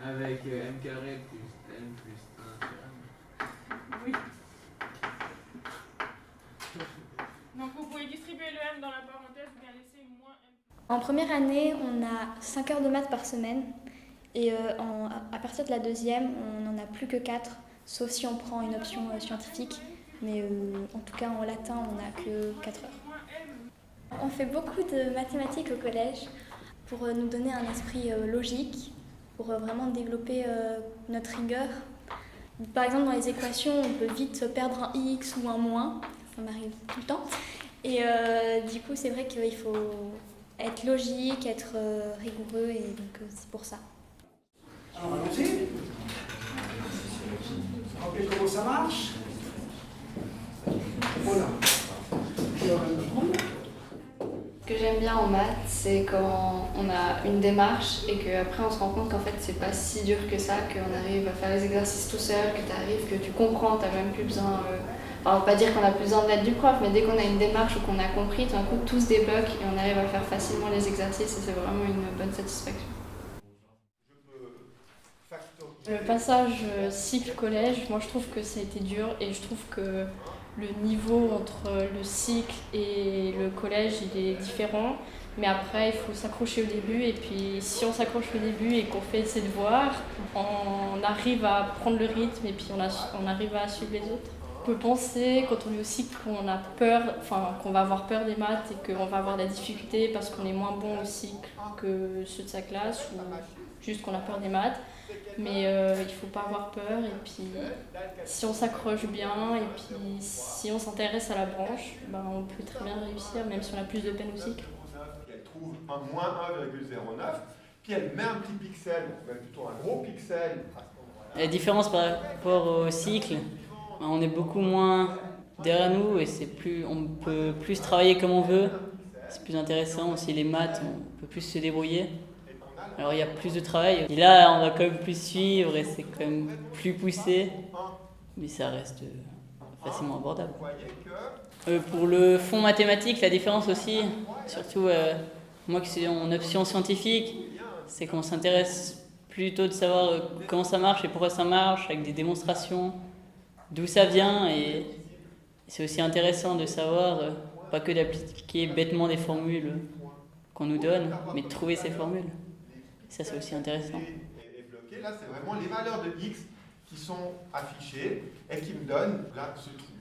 avec m carré plus n plus 1. Oui. Donc vous pouvez distribuer le m dans la parenthèse, ou bien laisser moins m. En première année, on a 5 heures de maths par semaine. Et à partir de la deuxième, on n'en a plus que 4, sauf si on prend une option scientifique. Mais en tout cas, en latin, on n'a que 4 heures. On fait beaucoup de mathématiques au collège pour nous donner un esprit logique, pour vraiment développer notre rigueur. Par exemple, dans les équations, on peut vite perdre un x ou un moins, ça m'arrive tout le temps. Et du coup, c'est vrai qu'il faut être logique, être rigoureux, et donc c'est pour ça. Alors allons-y. Rappelez comment ça marche. Voilà. Ce que j'aime bien en maths, c'est quand on a une démarche et qu'après on se rend compte qu'en fait c'est pas si dur que ça, qu'on arrive à faire les exercices tout seul, que tu arrives, que tu comprends, tu n'as même plus besoin. On va pas dire qu'on a plus besoin de l'aide du prof, mais dès qu'on a une démarche ou qu'on a compris, tout d'un coup tout se débloque et on arrive à faire facilement les exercices et c'est vraiment une bonne satisfaction. Le passage cycle-collège, moi je trouve que ça a été dur et je trouve que le niveau entre le cycle et le collège il est différent. Mais après il faut s'accrocher au début et puis si on s'accroche au début et qu'on fait ses devoirs, on arrive à prendre le rythme et puis on arrive à suivre les autres. On peut penser quand on est au cycle qu'on a peur, qu'on va avoir peur des maths et qu'on va avoir de la difficulté parce qu'on est moins bon au cycle que ceux de sa classe ou juste qu'on a peur des maths. Mais il ne faut pas avoir peur et puis si on s'accroche bien et puis si on s'intéresse à la branche, on peut très bien réussir même si on a plus de peine au cycle. Elle trouve un moins 1,09, puis elle met un petit pixel, plutôt un gros pixel. La différence par rapport au cycle, on est beaucoup moins derrière nous et on peut plus travailler comme on veut. C'est plus intéressant aussi les maths, on peut plus se débrouiller. Alors il y a plus de travail. Et là, on va quand même plus suivre et c'est quand même plus poussé. Mais ça reste facilement abordable. Pour le fond mathématique, la différence aussi, surtout moi qui suis en option scientifique, c'est qu'on s'intéresse plutôt de savoir comment ça marche et pourquoi ça marche, avec des démonstrations, d'où ça vient. Et c'est aussi intéressant de savoir, pas que d'appliquer bêtement des formules qu'on nous donne, mais de trouver ces formules. Ça, c'est aussi intéressant. Et bloqué, là, c'est vraiment les valeurs de x qui sont affichées et qui me donnent là, ce trou.